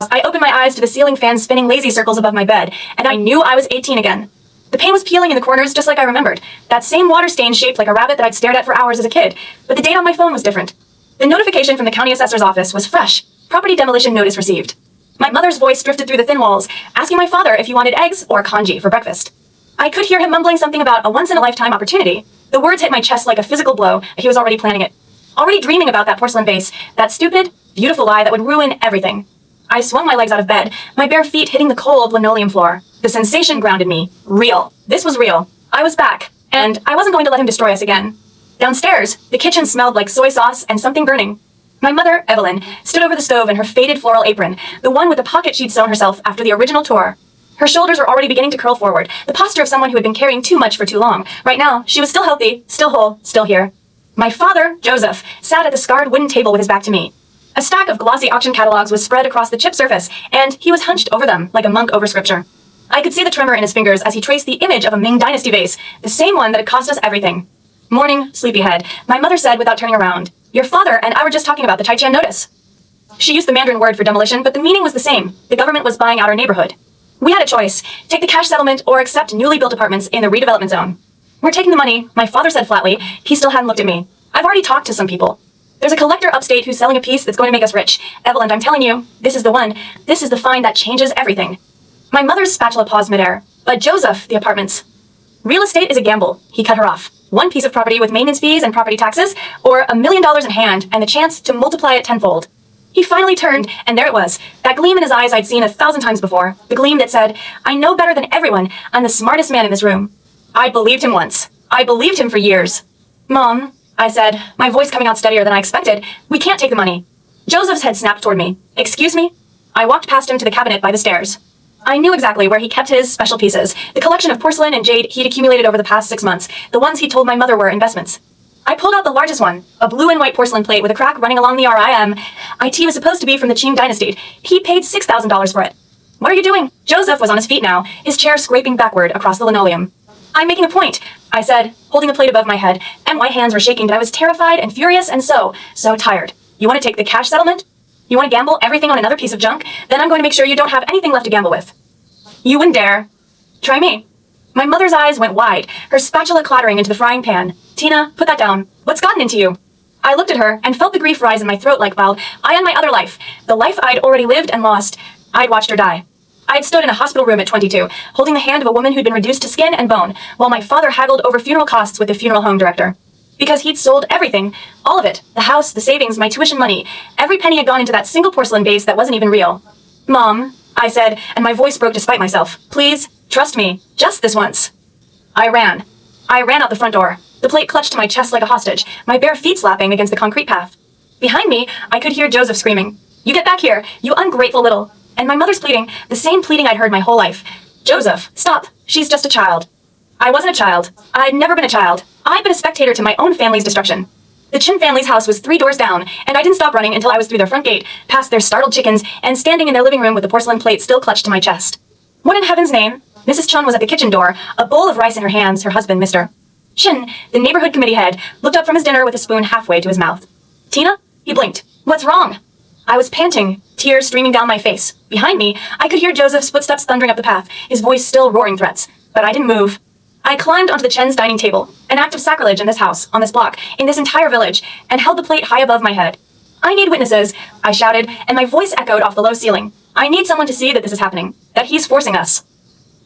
I opened my eyes to the ceiling fan spinning lazy circles above my bed, and I knew I was 18 again. The pain was peeling in the corners just like I remembered. That same water stain shaped like a rabbit that I'd stared at for hours as a kid, but the date on my phone was different. The notification from the county assessor's office was fresh. Property demolition notice received. My mother's voice drifted through the thin walls, asking my father if he wanted eggs or congee for breakfast. I could hear him mumbling something about a once-in-a-lifetime opportunity. The words hit my chest like a physical blow. He was already planning it. Already dreaming about that porcelain vase, that stupid, beautiful lie that would ruin everything. I swung my legs out of bed, my bare feet hitting the cold linoleum floor. The sensation grounded me. Real. This was real. I was back, and I wasn't going to let him destroy us again. Downstairs, the kitchen smelled like soy sauce and something burning. My mother, Evelyn, stood over the stove in her faded floral apron, the one with the pocket she'd sewn herself after the original tour. Her shoulders were already beginning to curl forward, the posture of someone who had been carrying too much for too long. Right now, she was still healthy, still whole, still here. My father, Joseph, sat at the scarred wooden table with his back to me. A stack of glossy auction catalogs was spread across the chipped surface, and he was hunched over them like a monk over scripture. I could see the tremor in his fingers as he traced the image of a Ming Dynasty vase, the same one that had cost us everything. Morning, sleepyhead, my mother said without turning around. Your father and I were just talking about the Taichan notice. She used the Mandarin word for demolition, but the meaning was the same. The government was buying out our neighborhood. We had a choice, take the cash settlement or accept newly built apartments in the redevelopment zone. We're taking the money, my father said flatly. He still hadn't looked at me. I've already talked to some people. There's a collector upstate who's selling a piece that's going to make us rich. Evelyn, I'm telling you, this is the one. This is the find that changes everything. My mother's spatula paused midair. But Joseph, the apartments. Real estate is a gamble, he cut her off. One piece of property with maintenance fees and property taxes, or $1 million in hand and the chance to multiply it tenfold. He finally turned, and there it was, that gleam in his eyes I'd seen 1,000 times before, the gleam that said, I know better than everyone, I'm the smartest man in this room. I believed him once. I believed him for years. Mom, I said, my voice coming out steadier than I expected, we can't take the money. Joseph's head snapped toward me. Excuse me? I walked past him to the cabinet by the stairs. I knew exactly where he kept his special pieces, the collection of porcelain and jade he'd accumulated over the past 6 months, the ones he told my mother were investments. I pulled out the largest one, a blue and white porcelain plate with a crack running along the RIM. IT was supposed to be from the Qing Dynasty. He paid $6,000 for it. What are you doing? Joseph was on his feet now, his chair scraping backward across the linoleum. I'm making a point, I said, holding the plate above my head, and my hands were shaking, but I was terrified and furious and so tired. You want to take the cash settlement? You want to gamble everything on another piece of junk? Then I'm going to make sure you don't have anything left to gamble with. You wouldn't dare. Try me. My mother's eyes went wide, her spatula clattering into the frying pan. Tina, put that down. What's gotten into you? I looked at her and felt the grief rise in my throat like, well, I and my other life, the life I'd already lived and lost. I'd watched her die. I'd stood in a hospital room at 22, holding the hand of a woman who'd been reduced to skin and bone, while my father haggled over funeral costs with the funeral home director. Because he'd sold everything, all of it, the house, the savings, my tuition money. Every penny had gone into that single porcelain vase that wasn't even real. Mom, I said, and my voice broke despite myself. Please, trust me, just this once. I ran out the front door, the plate clutched to my chest like a hostage, my bare feet slapping against the concrete path. Behind me, I could hear Joseph screaming, You get back here, you ungrateful little. And my mother's pleading, the same pleading I'd heard my whole life. Joseph, stop, she's just a child. I wasn't a child. I'd never been a child. I'd been a spectator to my own family's destruction. The Chin family's house was 3 doors down, and I didn't stop running until I was through their front gate, past their startled chickens, and standing in their living room with the porcelain plate still clutched to my chest. What in heaven's name? Mrs. Chun was at the kitchen door, a bowl of rice in her hands, her husband, Mr. Chin, the neighborhood committee head, looked up from his dinner with a spoon halfway to his mouth. Tina? He blinked. What's wrong? I was panting, tears streaming down my face. Behind me, I could hear Joseph's footsteps thundering up the path, his voice still roaring threats. But I didn't move. I climbed onto the Chen's dining table, an act of sacrilege in this house, on this block, in this entire village, and held the plate high above my head. I need witnesses, I shouted, and my voice echoed off the low ceiling. I need someone to see that this is happening, that he's forcing us.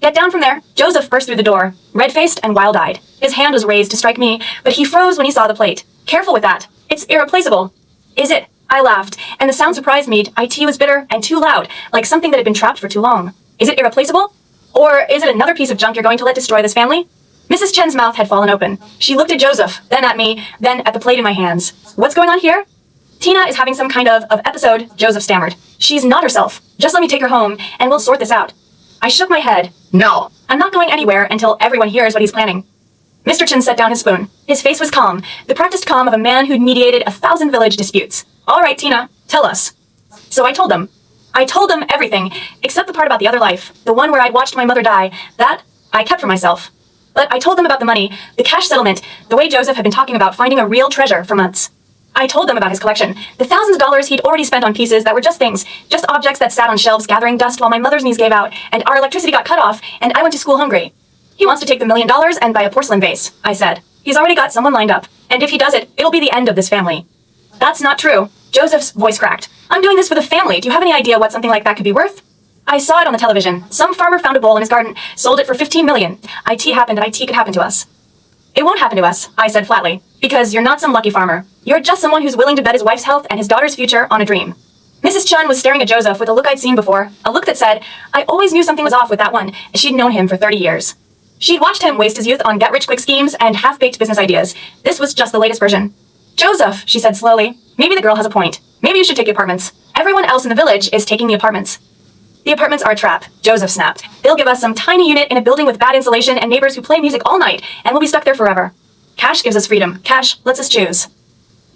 Get down from there. Joseph burst through the door, red-faced and wild-eyed. His hand was raised to strike me, but he froze when he saw the plate. Careful with that. It's irreplaceable. Is it? I laughed, and the sound surprised me. IT was bitter and too loud, like something that had been trapped for too long. Is it irreplaceable? Or is it another piece of junk you're going to let destroy this family? Mrs. Chen's mouth had fallen open. She looked at Joseph, then at me, then at the plate in my hands. What's going on here? Tina is having some kind of episode, Joseph stammered. She's not herself. Just let me take her home, and we'll sort this out. I shook my head. No. I'm not going anywhere until everyone hears what he's planning. Mr. Chen set down his spoon. His face was calm, the practiced calm of a man who'd mediated 1,000 village disputes. All right, Tina, tell us. So I told them. I told them everything, except the part about the other life, the one where I'd watched my mother die. That I kept for myself. But I told them about the money, the cash settlement, the way Joseph had been talking about finding a real treasure for months. I told them about his collection, the thousands of dollars he'd already spent on pieces that were just things, just objects that sat on shelves gathering dust while my mother's knees gave out, and our electricity got cut off, and I went to school hungry. He wants to take the $1 million and buy a porcelain vase, I said. He's already got someone lined up, and if he does it, it'll be the end of this family. That's not true. Joseph's voice cracked. I'm doing this for the family. Do you have any idea what something like that could be worth? I saw it on the television. Some farmer found a bowl in his garden, sold it for $15 million. IT happened and IT could happen to us. It won't happen to us, I said flatly, because you're not some lucky farmer. You're just someone who's willing to bet his wife's health and his daughter's future on a dream. Mrs. Chun was staring at Joseph with a look I'd seen before, a look that said, I always knew something was off with that one, and she'd known him for 30 years. She'd watched him waste his youth on get-rich-quick schemes and half-baked business ideas. This was just the latest version. Joseph, she said slowly, maybe the girl has a point. Maybe you should take the apartments. Everyone else in the village is taking the apartments. The apartments are a trap, Joseph snapped. They'll give us some tiny unit in a building with bad insulation and neighbors who play music all night, and we'll be stuck there forever. Cash gives us freedom. Cash lets us choose.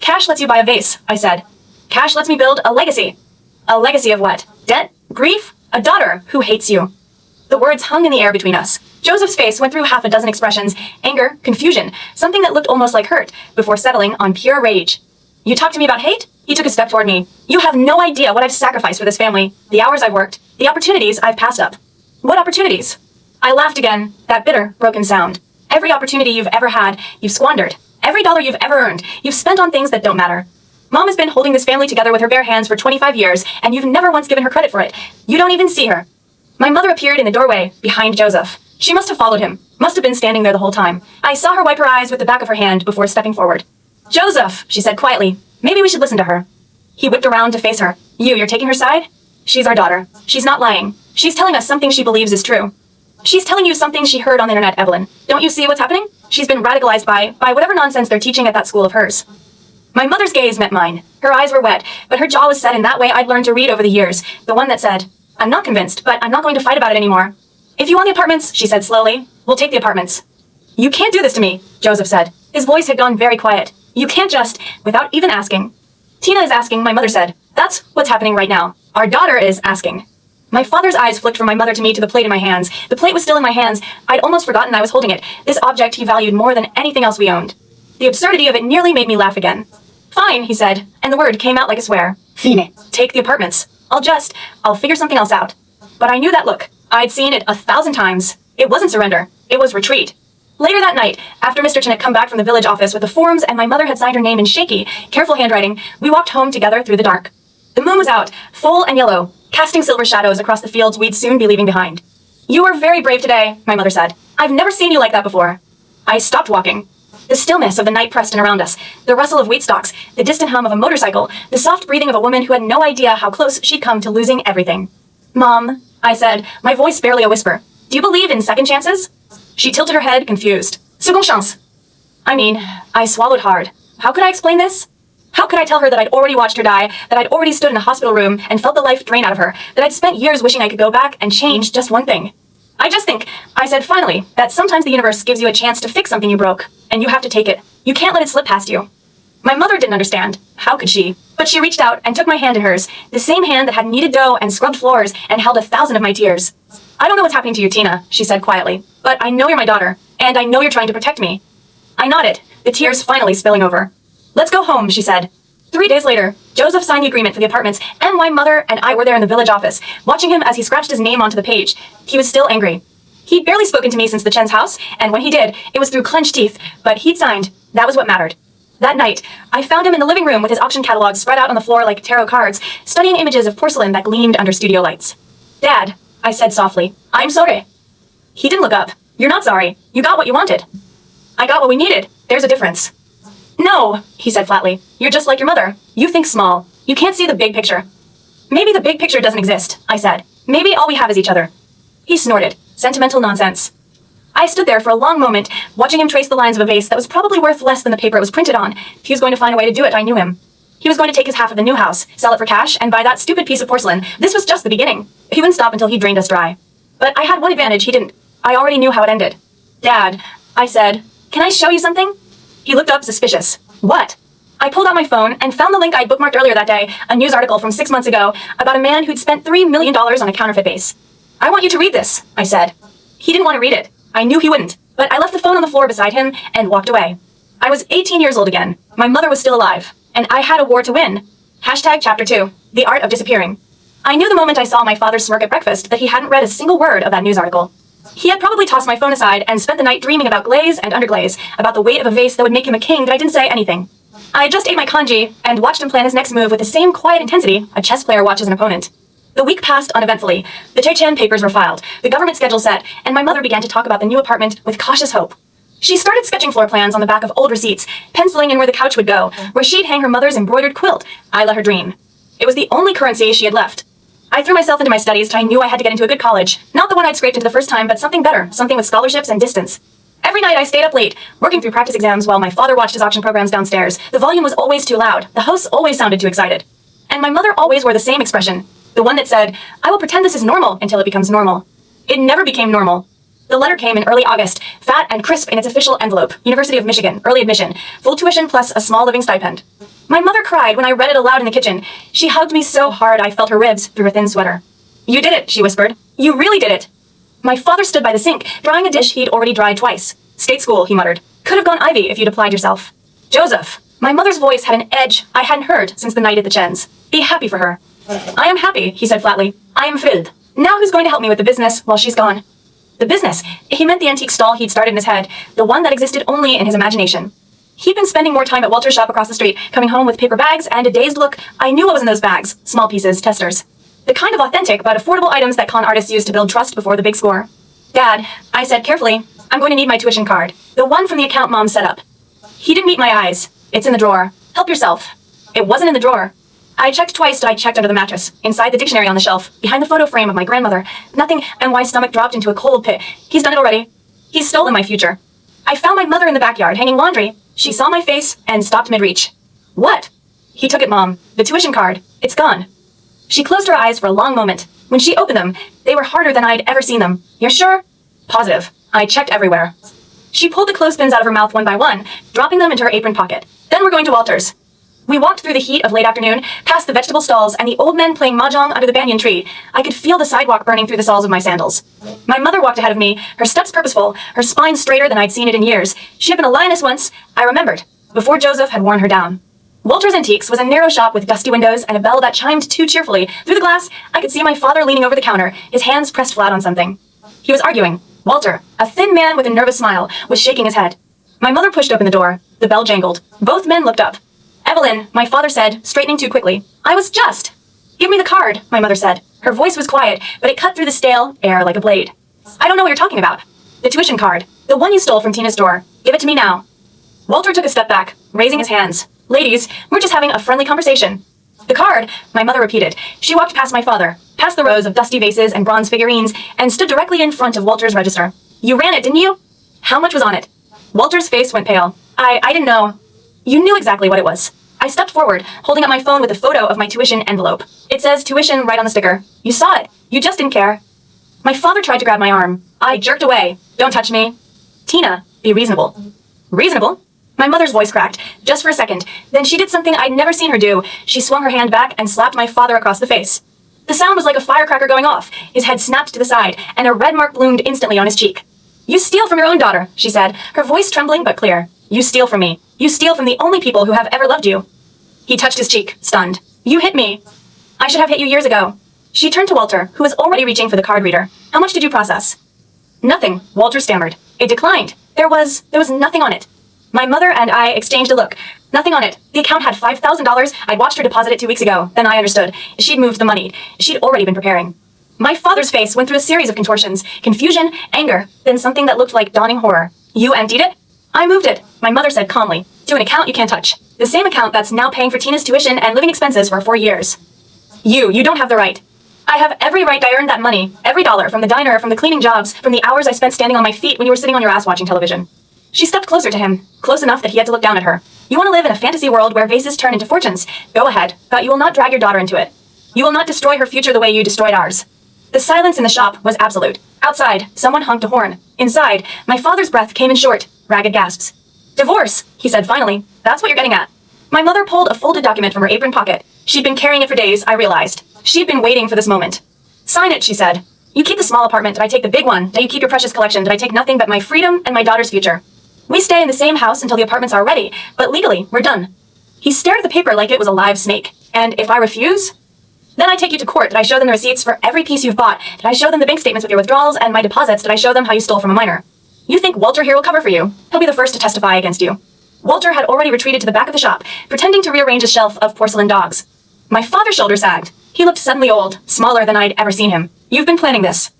Cash lets you buy a vase, I said. Cash lets me build a legacy. A legacy of what? Debt? Grief? A daughter who hates you. The words hung in the air between us. Joseph's face went through half a dozen expressions, anger, confusion, something that looked almost like hurt, before settling on pure rage. You talk to me about hate? He took a step toward me. You have no idea what I've sacrificed for this family, the hours I've worked, the opportunities I've passed up. What opportunities? I laughed again, that bitter, broken sound. Every opportunity you've ever had, you've squandered. Every dollar you've ever earned, you've spent on things that don't matter. Mom has been holding this family together with her bare hands for 25 years, and you've never once given her credit for it. You don't even see her. My mother appeared in the doorway, behind Joseph. She must have followed him, must have been standing there the whole time. I saw her wipe her eyes with the back of her hand before stepping forward. Joseph, she said quietly, maybe we should listen to her. He whipped around to face her. You're taking her side? She's our daughter. She's not lying. She's telling us something she believes is true. She's telling you something she heard on the internet, Evelyn. Don't you see what's happening? She's been radicalized by whatever nonsense they're teaching at that school of hers. My mother's gaze met mine. Her eyes were wet, but her jaw was set in that way I'd learned to read over the years, the one that said, I'm not convinced, but I'm not going to fight about it anymore. If you want the apartments, she said slowly, we'll take the apartments. You can't do this to me, Joseph said. His voice had gone very quiet. You can't just, without even asking. Tina is asking, my mother said. That's what's happening right now. Our daughter is asking. My father's eyes flicked from my mother to me to the plate in my hands. The plate was still in my hands. I'd almost forgotten I was holding it, this object he valued more than anything else we owned. The absurdity of it nearly made me laugh again. Fine, he said, and the word came out like a swear. Fine. Take the apartments. I'll figure something else out. But I knew that look. I'd seen it 1,000 times. It wasn't surrender. It was retreat. Later that night, after Mr. Chen had come back from the village office with the forms and my mother had signed her name in shaky, careful handwriting, we walked home together through the dark. The moon was out, full and yellow, casting silver shadows across the fields we'd soon be leaving behind. You were very brave today, my mother said. I've never seen you like that before. I stopped walking. The stillness of the night pressed in around us, the rustle of wheat stalks, the distant hum of a motorcycle, the soft breathing of a woman who had no idea how close she'd come to losing everything. Mom, I said, my voice barely a whisper. Do you believe in second chances? She tilted her head, confused. Second chance. I swallowed hard. How could I explain this? How could I tell her that I'd already watched her die, that I'd already stood in a hospital room and felt the life drain out of her, that I'd spent years wishing I could go back and change just one thing? I just think, I said finally, that sometimes the universe gives you a chance to fix something you broke, and you have to take it. You can't let it slip past you. My mother didn't understand. How could she? But she reached out and took my hand in hers, the same hand that had kneaded dough and scrubbed floors and held 1,000 of my tears. I don't know what's happening to you, Tina, she said quietly, but I know you're my daughter, and I know you're trying to protect me. I nodded, the tears finally spilling over. Let's go home, she said. 3 days later, Joseph signed the agreement for the apartments, and my mother and I were there in the village office, watching him as he scratched his name onto the page. He was still angry. He'd barely spoken to me since the Chen's house, and when he did, it was through clenched teeth, but he'd signed. That was what mattered. That night, I found him in the living room with his auction catalogs spread out on the floor like tarot cards, studying images of porcelain that gleamed under studio lights. Dad, I said softly, I'm sorry. He didn't look up. You're not sorry. You got what you wanted. I got what we needed. There's a difference. No, he said flatly. You're just like your mother. You think small. You can't see the big picture. Maybe the big picture doesn't exist, I said. Maybe all we have is each other. He snorted. Sentimental nonsense. I stood there for a long moment, watching him trace the lines of a vase that was probably worth less than the paper it was printed on. If he was going to find a way to do it, I knew him. He was going to take his half of the new house, sell it for cash, and buy that stupid piece of porcelain. This was just the beginning. He wouldn't stop until he drained us dry. But I had one advantage he didn't. I already knew how it ended. Dad, I said, can I show you something? He looked up suspicious. What? I pulled out my phone and found the link I'd bookmarked earlier that day, a news article from 6 months ago about a man who'd spent $3 million on a counterfeit vase. I want you to read this, I said. He didn't want to read it. I knew he wouldn't, but I left the phone on the floor beside him and walked away. I was 18 years old again. My mother was still alive, and I had a war to win. Hashtag Chapter 2, The Art of Disappearing. I knew the moment I saw my father's smirk at breakfast that he hadn't read a single word of that news article. He had probably tossed my phone aside and spent the night dreaming about glaze and underglaze, about the weight of a vase that would make him a king, but I didn't say anything. I just ate my congee and watched him plan his next move with the same quiet intensity a chess player watches an opponent. The week passed uneventfully. The Che-Chan papers were filed, the government schedule set, and my mother began to talk about the new apartment with cautious hope. She started sketching floor plans on the back of old receipts, penciling in where the couch would go, where she'd hang her mother's embroidered quilt. I let her dream. It was the only currency she had left. I threw myself into my studies, till I knew I had to get into a good college. Not the one I'd scraped into the first time, but something better, something with scholarships and distance. Every night I stayed up late, working through practice exams while my father watched his auction programs downstairs. The volume was always too loud. The house always sounded too excited. And my mother always wore the same expression. The one that said, I will pretend this is normal until it becomes normal. It never became normal. The letter came in early August, fat and crisp in its official envelope. University of Michigan, early admission, full tuition plus a small living stipend. My mother cried when I read it aloud in the kitchen. She hugged me so hard I felt her ribs through her thin sweater. You did it, she whispered. You really did it. My father stood by the sink, drying a dish he'd already dried twice. State school, he muttered. Could have gone Ivy if you'd applied yourself. Joseph. My mother's voice had an edge I hadn't heard since the night at the Chens. Be happy for her. I am happy, he said flatly. I am filled. Now who's going to help me with the business while she's gone? The business. He meant the antique stall he'd started in his head, the one that existed only in his imagination. He'd been spending more time at Walter's shop across the street, coming home with paper bags and a dazed look. I knew what was in those bags. Small pieces, testers. The kind of authentic but affordable items that con artists use to build trust before the big score. Dad, I said carefully, I'm going to need my tuition card. The one from the account Mom set up. He didn't meet my eyes. It's in the drawer. Help yourself. It wasn't in the drawer. I checked twice till I checked under the mattress, inside the dictionary on the shelf, behind the photo frame of my grandmother. Nothing, and my stomach dropped into a cold pit. He's done it already. He's stolen my future. I found my mother in the backyard, hanging laundry. She saw my face and stopped mid-reach. What? He took it, Mom. The tuition card. It's gone. She closed her eyes for a long moment. When she opened them, they were harder than I'd ever seen them. You're sure? Positive. I checked everywhere. She pulled the clothespins out of her mouth one by one, dropping them into her apron pocket. Then we're going to Walter's. We walked through the heat of late afternoon, past the vegetable stalls and the old men playing mahjong under the banyan tree. I could feel the sidewalk burning through the soles of my sandals. My mother walked ahead of me, her steps purposeful, her spine straighter than I'd seen it in years. She had been a lioness once, I remembered, before Joseph had worn her down. Walter's Antiques was a narrow shop with dusty windows and a bell that chimed too cheerfully. Through the glass, I could see my father leaning over the counter, his hands pressed flat on something. He was arguing. Walter, a thin man with a nervous smile, was shaking his head. My mother pushed open the door. The bell jangled. Both men looked up. Evelyn, my father said, straightening too quickly. I was just. Give me the card, my mother said. Her voice was quiet, but it cut through the stale air like a blade. I don't know what you're talking about. The tuition card. The one you stole from Tina's store. Give it to me now. Walter took a step back, raising his hands. Ladies, we're just having a friendly conversation. The card, my mother repeated. She walked past my father, past the rows of dusty vases and bronze figurines, and stood directly in front of Walter's register. You ran it, didn't you? How much was on it? Walter's face went pale. I didn't know. You knew exactly what it was. I stepped forward, holding up my phone with a photo of my tuition envelope. It says tuition right on the sticker. You saw it. You just didn't care. My father tried to grab my arm. I jerked away. Don't touch me. Tina, be reasonable. Reasonable? My mother's voice cracked, just for a second. Then she did something I'd never seen her do. She swung her hand back and slapped my father across the face. The sound was like a firecracker going off. His head snapped to the side, and a red mark bloomed instantly on his cheek. You steal from your own daughter, she said, her voice trembling but clear. You steal from me. You steal from the only people who have ever loved you. He touched his cheek, stunned. You hit me. I should have hit you years ago. She turned to Walter, who was already reaching for the card reader. How much did you process? Nothing, Walter stammered. It declined. There was nothing on it. My mother and I exchanged a look. Nothing on it. The account had $5,000. I'd watched her deposit it 2 weeks ago. Then I understood. She'd moved the money. She'd already been preparing. My father's face went through a series of contortions. Confusion, anger, then something that looked like dawning horror. You emptied it? I moved it, my mother said calmly, to an account you can't touch. The same account that's now paying for Tina's tuition and living expenses for 4 years. You don't have the right. I have every right I earned that money. Every dollar, from the diner, from the cleaning jobs, from the hours I spent standing on my feet when you were sitting on your ass watching television. She stepped closer to him, close enough that he had to look down at her. You want to live in a fantasy world where vases turn into fortunes? Go ahead, but you will not drag your daughter into it. You will not destroy her future the way you destroyed ours. The silence in the shop was absolute. Outside, someone honked a horn. Inside, my father's breath came in short, ragged gasps. Divorce, he said finally. That's what you're getting at. My mother pulled a folded document from her apron pocket. She'd been carrying it for days, I realized. She'd been waiting for this moment. Sign it, she said. You keep the small apartment, and I take the big one. Now you keep your precious collection, and I take nothing but my freedom and my daughter's future. We stay in the same house until the apartments are ready, but legally, we're done. He stared at the paper like it was a live snake. And if I refuse? Then I take you to court. Did I show them the receipts for every piece you've bought? Did I show them the bank statements with your withdrawals and my deposits? Did I show them how you stole from a minor? You think Walter here will cover for you? He'll be the first to testify against you. Walter had already retreated to the back of the shop, pretending to rearrange a shelf of porcelain dogs. My father's shoulder sagged. He looked suddenly old, smaller than I'd ever seen him. You've been planning this.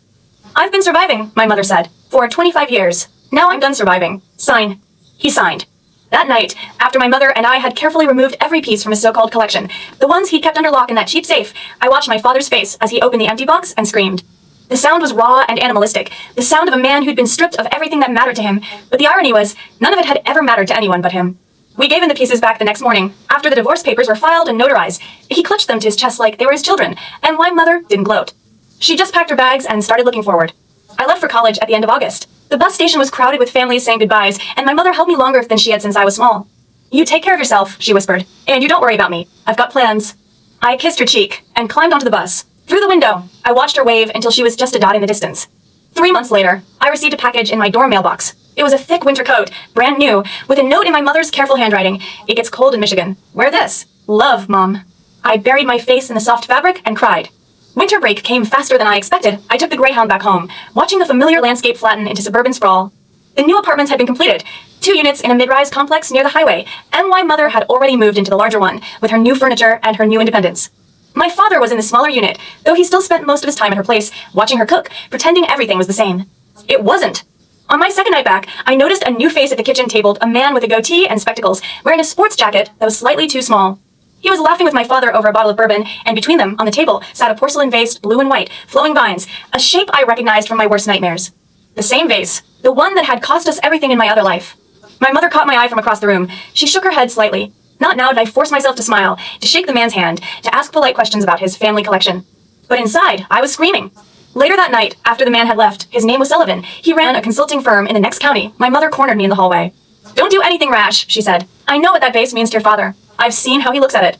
I've been surviving, my mother said, for 25 years. Now I'm done surviving. Sign. He signed. That night, after my mother and I had carefully removed every piece from his so-called collection, the ones he'd kept under lock in that cheap safe, I watched my father's face as he opened the empty box and screamed. The sound was raw and animalistic, the sound of a man who'd been stripped of everything that mattered to him, but the irony was, none of it had ever mattered to anyone but him. We gave him the pieces back the next morning, after the divorce papers were filed and notarized. He clutched them to his chest like they were his children, and my mother didn't gloat. She just packed her bags and started looking forward. I left for college at the end of August. The bus station was crowded with families saying goodbyes, and my mother held me longer than she had since I was small. You take care of yourself, she whispered, and you don't worry about me. I've got plans. I kissed her cheek and climbed onto the bus. Through the window, I watched her wave until she was just a dot in the distance. 3 months later, I received a package in my dorm mailbox. It was a thick winter coat, brand new, with a note in my mother's careful handwriting. It gets cold in Michigan. Wear this. Love, Mom. I buried my face in the soft fabric and cried. Winter break came faster than I expected. I took the Greyhound back home, watching the familiar landscape flatten into suburban sprawl. The new apartments had been completed, 2 units in a mid-rise complex near the highway, and my mother had already moved into the larger one, with her new furniture and her new independence. My father was in the smaller unit, though he still spent most of his time at her place, watching her cook, pretending everything was the same. It wasn't. On my second night back, I noticed a new face at the kitchen table, a man with a goatee and spectacles, wearing a sports jacket that was slightly too small. He was laughing with my father over a bottle of bourbon, and between them, on the table, sat a porcelain vase, blue and white, flowing vines, a shape I recognized from my worst nightmares. The same vase, the one that had cost us everything in my other life. My mother caught my eye from across the room. She shook her head slightly. Not now did I force myself to smile, to shake the man's hand, to ask polite questions about his family collection. But inside, I was screaming. Later that night, after the man had left, his name was Sullivan. He ran a consulting firm in the next county. My mother cornered me in the hallway. Don't do anything rash, she said. I know what that vase means to your father. I've seen how he looks at it.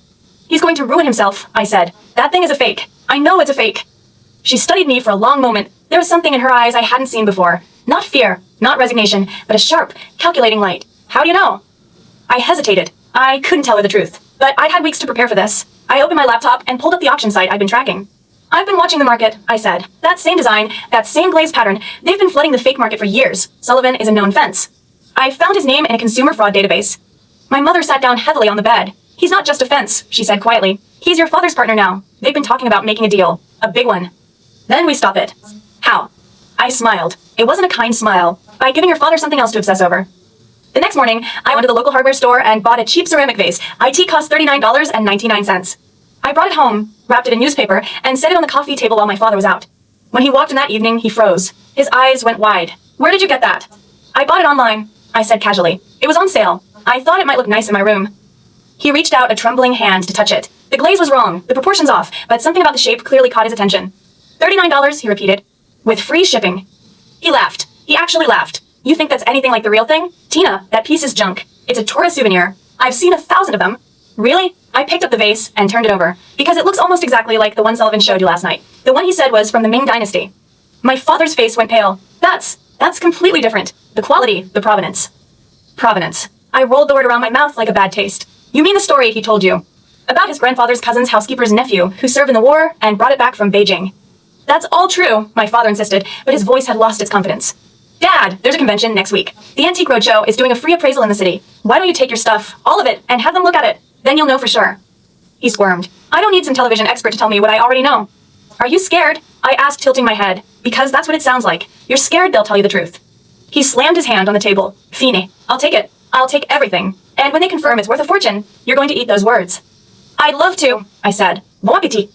He's going to ruin himself, I said. That thing is a fake. I know it's a fake. She studied me for a long moment. There was something in her eyes I hadn't seen before. Not fear, not resignation, but a sharp, calculating light. How do you know? I hesitated. I couldn't tell her the truth, but I'd had weeks to prepare for this. I opened my laptop and pulled up the auction site I'd been tracking. I've been watching the market, I said. That same design, that same glaze pattern, they've been flooding the fake market for years. Sullivan is a known fence. I found his name in a consumer fraud database. My mother sat down heavily on the bed. He's not just a fence, she said quietly. He's your father's partner now. They've been talking about making a deal. A big one. Then we stop it. How? I smiled. It wasn't a kind smile. By giving your father something else to obsess over. The next morning, I went to the local hardware store and bought a cheap ceramic vase. IT cost $39.99. I brought it home, wrapped it in newspaper, and set it on the coffee table while my father was out. When he walked in that evening, he froze. His eyes went wide. Where did you get that? I bought it online, I said casually. It was on sale. I thought it might look nice in my room. He reached out a trembling hand to touch it. The glaze was wrong, the proportions off, but something about the shape clearly caught his attention. $39, he repeated. With free shipping. He laughed. He actually laughed. You think that's anything like the real thing? Tina, that piece is junk. It's a tourist souvenir. I've seen 1,000 of them. Really? I picked up the vase and turned it over, because it looks almost exactly like the one Sullivan showed you last night. The one he said was from the Ming Dynasty. My father's face went pale. That's completely different. The quality, the provenance. Provenance. I rolled the word around my mouth like a bad taste. You mean the story he told you? About his grandfather's cousin's housekeeper's nephew, who served in the war and brought it back from Beijing. That's all true, my father insisted, but his voice had lost its confidence. Dad, there's a convention next week. The Antique Roadshow is doing a free appraisal in the city. Why don't you take your stuff, all of it, and have them look at it? Then you'll know for sure. He squirmed. I don't need some television expert to tell me what I already know. Are you scared? I asked, tilting my head. Because that's what it sounds like. You're scared they'll tell you the truth. He slammed his hand on the table. Fine. I'll take it. I'll take everything. And when they confirm it's worth a fortune, you're going to eat those words. I'd love to, I said. Bon appetit.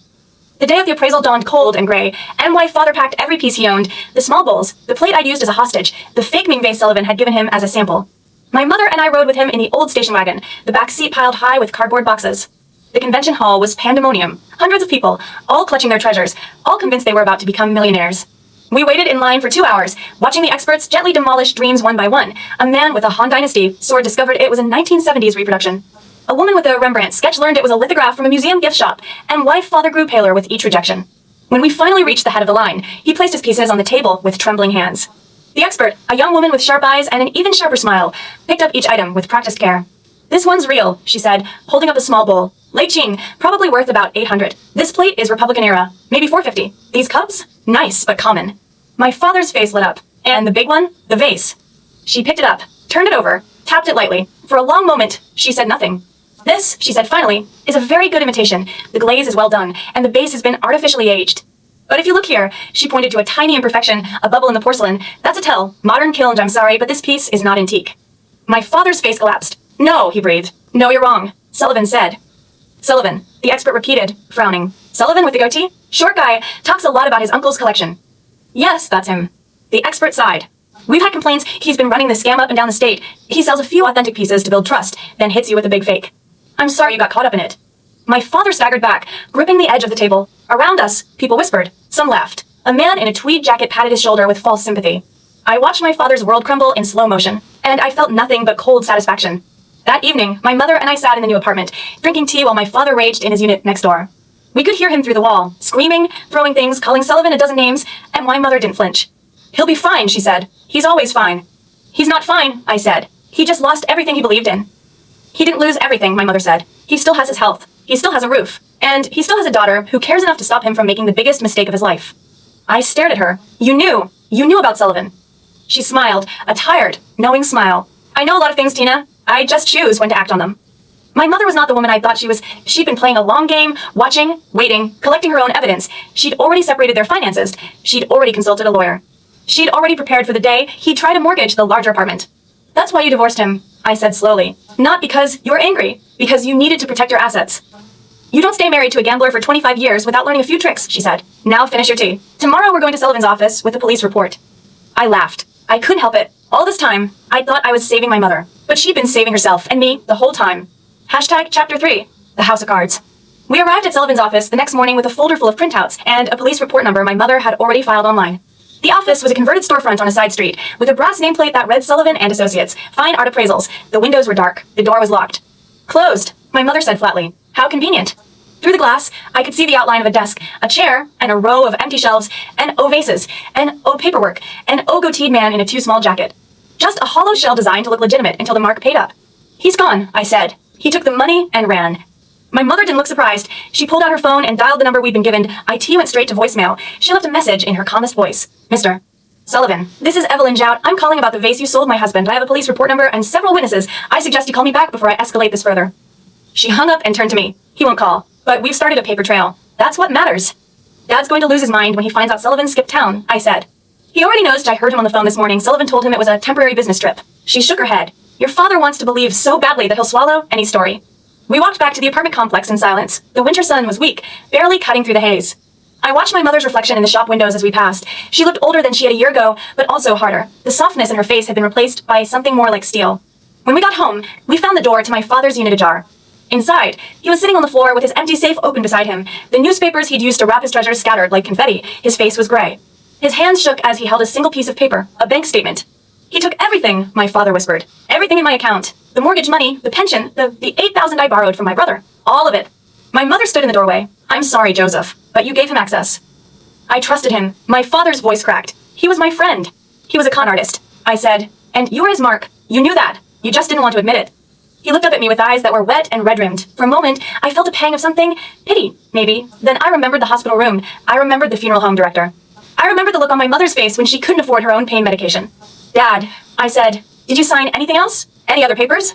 The day of the appraisal dawned cold and gray, and my father packed every piece he owned, the small bowls, the plate I'd used as a hostage, the fake Ming vase Sullivan had given him as a sample. My mother and I rode with him in the old station wagon, the back seat piled high with cardboard boxes. The convention hall was pandemonium. Hundreds of people, all clutching their treasures, all convinced they were about to become millionaires. We waited in line for 2 hours, watching the experts gently demolish dreams one by one. A man with a Han Dynasty sword discovered it was a 1970s reproduction. A woman with a Rembrandt sketch learned it was a lithograph from a museum gift shop, and father grew paler with each rejection. When we finally reached the head of the line, he placed his pieces on the table with trembling hands. The expert, a young woman with sharp eyes and an even sharper smile, picked up each item with practiced care. This one's real, she said, holding up a small bowl. Lei Ching, probably worth about 800. This plate is Republican era, maybe 450. These cups? Nice, but common. My father's face lit up. And the big one? The vase. She picked it up, turned it over, tapped it lightly. For a long moment, she said nothing. This, she said finally, is a very good imitation. The glaze is well done, and the base has been artificially aged. But if you look here, she pointed to a tiny imperfection, a bubble in the porcelain. That's a tell. Modern kiln, I'm sorry, but this piece is not antique. My father's face collapsed. No, he breathed. No, you're wrong. Sullivan said. Sullivan, the expert repeated, frowning. Sullivan with the goatee? Short guy, talks a lot about his uncle's collection. Yes, that's him. The expert sighed. We've had complaints he's been running the scam up and down the state. He sells a few authentic pieces to build trust, then hits you with a big fake. I'm sorry you got caught up in it. My father staggered back, gripping the edge of the table. Around us, people whispered. Some laughed. A man in a tweed jacket patted his shoulder with false sympathy. I watched my father's world crumble in slow motion, and I felt nothing but cold satisfaction. That evening, my mother and I sat in the new apartment, drinking tea while my father raged in his unit next door. We could hear him through the wall, screaming, throwing things, calling Sullivan a dozen names, and my mother didn't flinch. He'll be fine, she said. He's always fine. He's not fine, I said. He just lost everything he believed in. He didn't lose everything, my mother said. He still has his health. He still has a roof. And he still has a daughter who cares enough to stop him from making the biggest mistake of his life. I stared at her. You knew about Sullivan. She smiled, a tired, knowing smile. I know a lot of things, Tina. I just choose when to act on them. My mother was not the woman I thought she was. She'd been playing a long game, watching, waiting, collecting her own evidence. She'd already separated their finances. She'd already consulted a lawyer. She'd already prepared for the day he'd try to mortgage the larger apartment. That's why you divorced him, I said slowly. Not because you were angry, because you needed to protect your assets. You don't stay married to a gambler for 25 years without learning a few tricks, she said. Now finish your tea. Tomorrow we're going to Sullivan's office with a police report. I laughed. I couldn't help it. All this time, I thought I was saving my mother. But she'd been saving herself and me the whole time. Hashtag Chapter 3, the House of Cards. We arrived at Sullivan's office the next morning with a folder full of printouts and a police report number my mother had already filed online. The office was a converted storefront on a side street, with a brass nameplate that read Sullivan and Associates, fine art appraisals. The windows were dark. The door was locked. Closed, my mother said flatly. How convenient. Through the glass, I could see the outline of a desk, a chair, and a row of empty shelves, and vases, and paperwork, and goateed man in a too small jacket. Just a hollow shell designed to look legitimate until the mark paid up. He's gone, I said. He took the money and ran. My mother didn't look surprised. She pulled out her phone and dialed the number we'd been given. IT went straight to voicemail. She left a message in her calmest voice. Mr. Sullivan, this is Evelyn Jout. I'm calling about the vase you sold my husband. I have a police report number and several witnesses. I suggest you call me back before I escalate this further. She hung up and turned to me. He won't call, but we've started a paper trail. That's what matters. Dad's going to lose his mind when he finds out Sullivan skipped town, I said. He already knows I heard him on the phone this morning. Sullivan told him it was a temporary business trip. She shook her head. Your father wants to believe so badly that he'll swallow any story. We walked back to the apartment complex in silence. The winter sun was weak, barely cutting through the haze. I watched my mother's reflection in the shop windows as we passed. She looked older than she had a year ago, but also harder. The softness in her face had been replaced by something more like steel. When we got home, we found the door to my father's unit ajar. Inside, he was sitting on the floor with his empty safe open beside him, the newspapers he'd used to wrap his treasures scattered like confetti. His face was gray. His hands shook as he held a single piece of paper, a bank statement. He took everything, my father whispered. Everything in my account. The mortgage money, the pension, the $8,000 I borrowed from my brother. All of it. My mother stood in the doorway. I'm sorry, Joseph, but you gave him access. I trusted him. My father's voice cracked. He was my friend. He was a con artist. I said, and you were his mark. You knew that. You just didn't want to admit it. He looked up at me with eyes that were wet and red-rimmed. For a moment, I felt a pang of something. Pity, maybe. Then I remembered the hospital room. I remembered the funeral home director. I remembered the look on my mother's face when she couldn't afford her own pain medication. Dad, I said, did you sign anything else? Any other papers?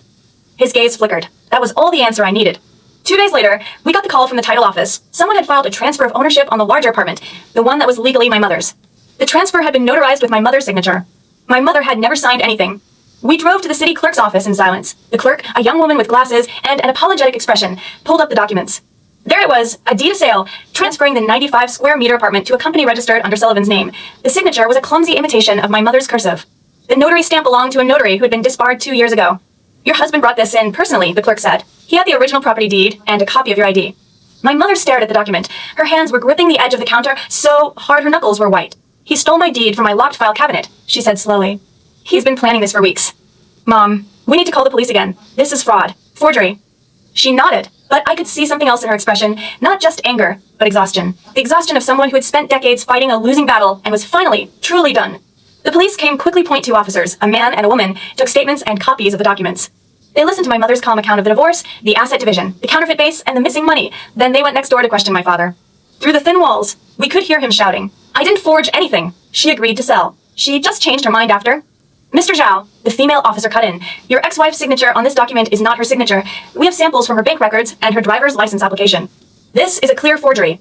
His gaze flickered. That was all the answer I needed. 2 days later, we got the call from the title office. Someone had filed a transfer of ownership on the larger apartment, the one that was legally my mother's. The transfer had been notarized with my mother's signature. My mother had never signed anything. We drove to the city clerk's office in silence. The clerk, a young woman with glasses and an apologetic expression, pulled up the documents. There it was, a deed of sale, transferring the 95 square meter apartment to a company registered under Sullivan's name. The signature was a clumsy imitation of my mother's cursive. The notary stamp belonged to a notary who had been disbarred 2 years ago. Your husband brought this in personally, the clerk said. He had the original property deed and a copy of your ID. My mother stared at the document. Her hands were gripping the edge of the counter so hard her knuckles were white. He stole my deed from my locked file cabinet, she said slowly. He's been planning this for weeks. Mom, we need to call the police again. This is fraud. Forgery. She nodded, but I could see something else in her expression, not just anger, but exhaustion. The exhaustion of someone who had spent decades fighting a losing battle and was finally, truly done. The police came quickly. 2 officers, a man and a woman, took statements and copies of the documents. They listened to my mother's calm account of the divorce, the asset division, the counterfeit base, and the missing money. Then they went next door to question my father. Through the thin walls, we could hear him shouting, "I didn't forge anything. She agreed to sell. She just changed her mind after." "Mr. Zhao," the female officer cut in, "your ex-wife's signature on this document is not her signature. We have samples from her bank records and her driver's license application. This is a clear forgery."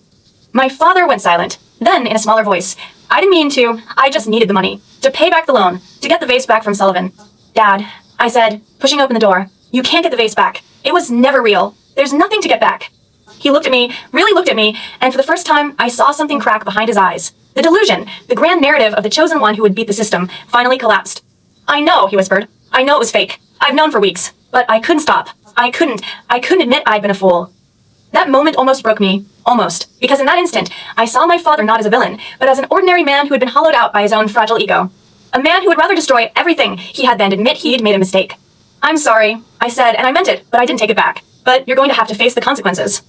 My father went silent. Then, in a smaller voice, "I didn't mean to. I just needed the money. To pay back the loan. To get the vase back from Sullivan." "Dad," I said, pushing open the door, "you can't get the vase back. It was never real. There's nothing to get back." He looked at me, really looked at me, and for the first time, I saw something crack behind his eyes. The delusion, the grand narrative of the chosen one who would beat the system, finally collapsed. "I know," he whispered. "I know it was fake. I've known for weeks. But I couldn't stop. I couldn't admit I'd been a fool." That moment almost broke me. Almost. Because in that instant, I saw my father not as a villain, but as an ordinary man who had been hollowed out by his own fragile ego. A man who would rather destroy everything he had than admit he'd made a mistake. "I'm sorry," I said, and I meant it, but I didn't take it back. "But you're going to have to face the consequences."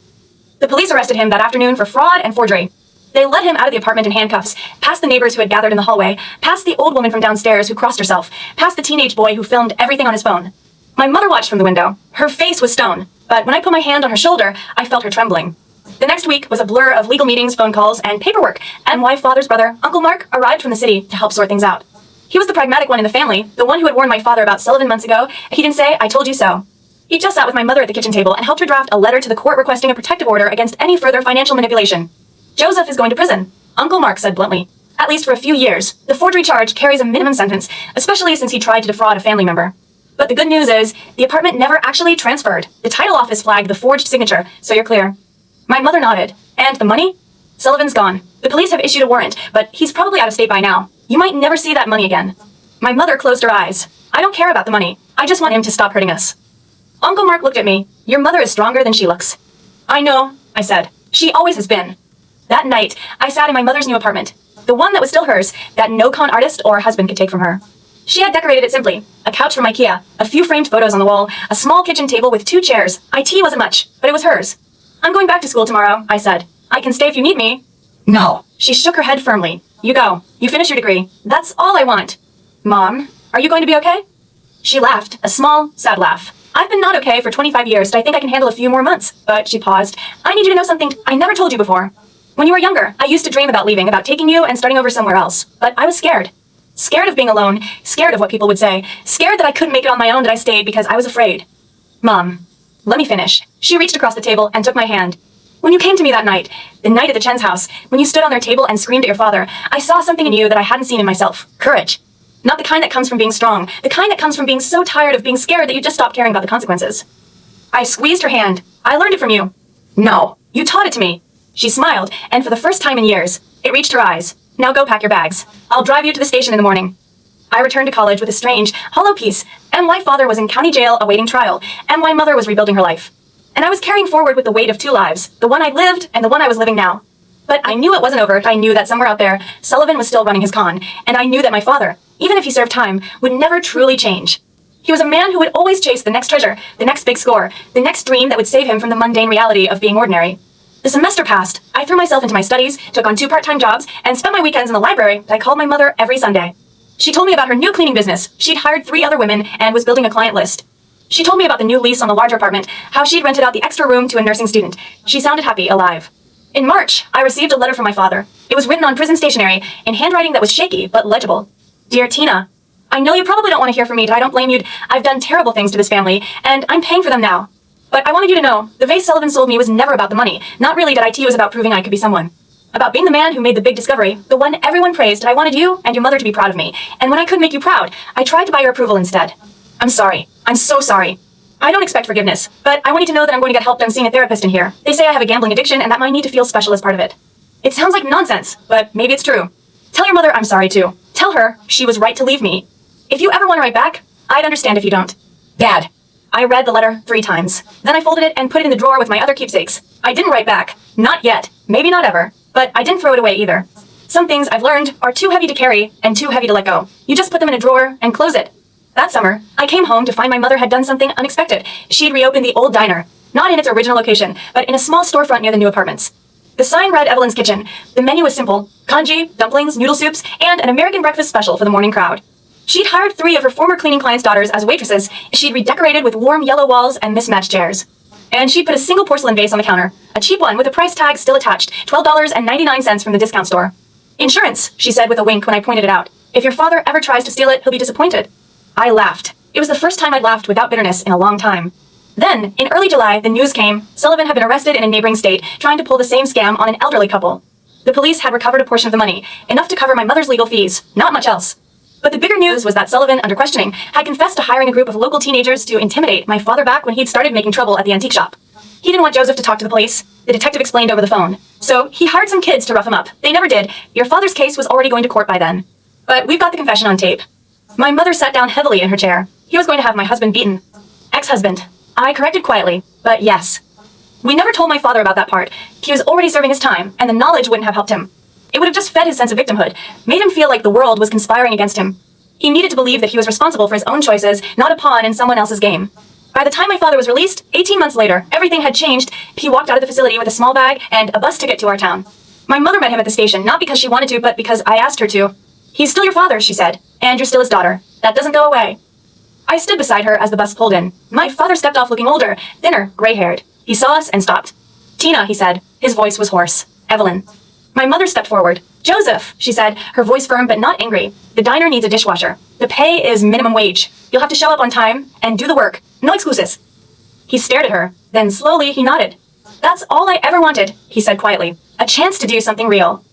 The police arrested him that afternoon for fraud and forgery. They led him out of the apartment in handcuffs, past the neighbors who had gathered in the hallway, past the old woman from downstairs who crossed herself, past the teenage boy who filmed everything on his phone. My mother watched from the window. Her face was stone, but when I put my hand on her shoulder, I felt her trembling. The next week was a blur of legal meetings, phone calls, and paperwork, and my father's brother, Uncle Mark, arrived from the city to help sort things out. He was the pragmatic one in the family, the one who had warned my father about Sullivan months ago. He didn't say, "I told you so." He just sat with my mother at the kitchen table and helped her draft a letter to the court requesting a protective order against any further financial manipulation. "Joseph is going to prison," Uncle Mark said bluntly. "At least for a few years. The forgery charge carries a minimum sentence, especially since he tried to defraud a family member. But the good news is, the apartment never actually transferred. The title office flagged the forged signature, so you're clear." My mother nodded. "And the money?" "Sullivan's gone. The police have issued a warrant, but he's probably out of state by now. You might never see that money again." My mother closed her eyes. "I don't care about the money. I just want him to stop hurting us." Uncle Mark looked at me. "Your mother is stronger than she looks." "I know," I said. "She always has been." That night, I sat in my mother's new apartment, the one that was still hers, that no con artist or husband could take from her. She had decorated it simply. A couch from IKEA, a few framed photos on the wall, a small kitchen table with 2 chairs. IT wasn't much, but it was hers. "I'm going back to school tomorrow," I said. "I can stay if you need me." "No." She shook her head firmly. "You go. You finish your degree. That's all I want." "Mom, are you going to be okay?" She laughed, a small, sad laugh. "I've been not okay for 25 years, but I think I can handle a few more months." But she paused. "I need you to know something I never told you before. When you were younger, I used to dream about leaving, about taking you and starting over somewhere else. But I was scared. Scared of being alone, scared of what people would say, scared that I couldn't make it on my own, that I stayed because I was afraid." "Mom, let me finish." She reached across the table and took my hand. "When you came to me that night, the night at the Chen's house, when you stood on their table and screamed at your father, I saw something in you that I hadn't seen in myself. Courage. Not the kind that comes from being strong, the kind that comes from being so tired of being scared that you just stop caring about the consequences." I squeezed her hand. "I learned it from you." "No, you taught it to me." She smiled, and for the first time in years, it reached her eyes. "Now go pack your bags. I'll drive you to the station in the morning." I returned to college with a strange, hollow peace, and my father was in county jail awaiting trial, and my mother was rebuilding her life. And I was carrying forward with the weight of 2 lives, the one I lived and the one I was living now. But I knew it wasn't over. I knew that somewhere out there, Sullivan was still running his con, and I knew that my father, even if he served time, would never truly change. He was a man who would always chase the next treasure, the next big score, the next dream that would save him from the mundane reality of being ordinary. The semester passed. I threw myself into my studies, took on 2 part-time jobs, and spent my weekends in the library. I called my mother every Sunday. She told me about her new cleaning business. She'd hired 3 other women and was building a client list. She told me about the new lease on the larger apartment, how she'd rented out the extra room to a nursing student. She sounded happy, alive. In March, I received a letter from my father. It was written on prison stationery, in handwriting that was shaky but legible. "Dear Tina, I know you probably don't want to hear from me, but I don't blame you. I've done terrible things to this family, and I'm paying for them now. But I wanted you to know, the vase Sullivan sold me was never about the money. Not really that IT was about proving I could be someone. About being the man who made the big discovery, the one everyone praised, and I wanted you and your mother to be proud of me. And when I couldn't make you proud, I tried to buy your approval instead. I'm sorry. I'm so sorry. I don't expect forgiveness, but I want you to know that I'm going to get help done seeing a therapist in here. They say I have a gambling addiction and that my need to feel special is part of it. It sounds like nonsense, but maybe it's true. Tell your mother I'm sorry too. Tell her she was right to leave me. If you ever want to write back, I'd understand if you don't. Dad." I read the letter 3 times. Then I folded it and put it in the drawer with my other keepsakes. I didn't write back. Not yet. Maybe not ever. But I didn't throw it away either. Some things I've learned are too heavy to carry and too heavy to let go. You just put them in a drawer and close it. That summer, I came home to find my mother had done something unexpected. She'd reopened the old diner. Not in its original location, but in a small storefront near the new apartments. The sign read Evelyn's Kitchen. The menu was simple. Congee, dumplings, noodle soups, and an American breakfast special for the morning crowd. She'd hired 3 of her former cleaning clients' daughters as waitresses. She'd redecorated with warm yellow walls and mismatched chairs. And she'd put a single porcelain vase on the counter, a cheap one with a price tag still attached, $12.99 from the discount store. Insurance, she said with a wink when I pointed it out. If your father ever tries to steal it, he'll be disappointed. I laughed. It was the first time I'd laughed without bitterness in a long time. Then, in early July, the news came. Sullivan had been arrested in a neighboring state, trying to pull the same scam on an elderly couple. The police had recovered a portion of the money, enough to cover my mother's legal fees, not much else. But the bigger news was that Sullivan, under questioning, had confessed to hiring a group of local teenagers to intimidate my father back when he'd started making trouble at the antique shop. He didn't want Joseph to talk to the police, the detective explained over the phone. So he hired some kids to rough him up. They never did. Your father's case was already going to court by then. But we've got the confession on tape. My mother sat down heavily in her chair. He was going to have my husband beaten. Ex-husband. I corrected quietly, but yes. We never told my father about that part. He was already serving his time, and the knowledge wouldn't have helped him. It would have just fed his sense of victimhood, made him feel like the world was conspiring against him. He needed to believe that he was responsible for his own choices, not a pawn in someone else's game. By the time my father was released, 18 months later, everything had changed. He walked out of the facility with a small bag and a bus ticket to our town. My mother met him at the station, not because she wanted to, but because I asked her to. He's still your father, she said, and you're still his daughter. That doesn't go away. I stood beside her as the bus pulled in. My father stepped off looking older, thinner, gray-haired. He saw us and stopped. Tina, he said. His voice was hoarse. Evelyn. My mother stepped forward. Joseph, she said, her voice firm but not angry. The diner needs a dishwasher. The pay is minimum wage. You'll have to show up on time and do the work. No excuses. He stared at her. Then slowly he nodded. That's all I ever wanted, he said quietly. A chance to do something real.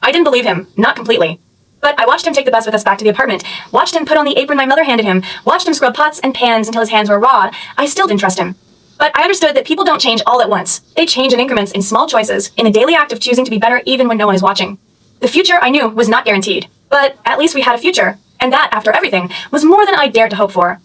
I didn't believe him. Not completely. But I watched him take the bus with us back to the apartment, watched him put on the apron my mother handed him, watched him scrub pots and pans until his hands were raw. I still didn't trust him. But I understood that people don't change all at once. They change in increments, in small choices, in the daily act of choosing to be better even when no one is watching. The future, I knew, was not guaranteed. But at least we had a future. And that, after everything, was more than I dared to hope for.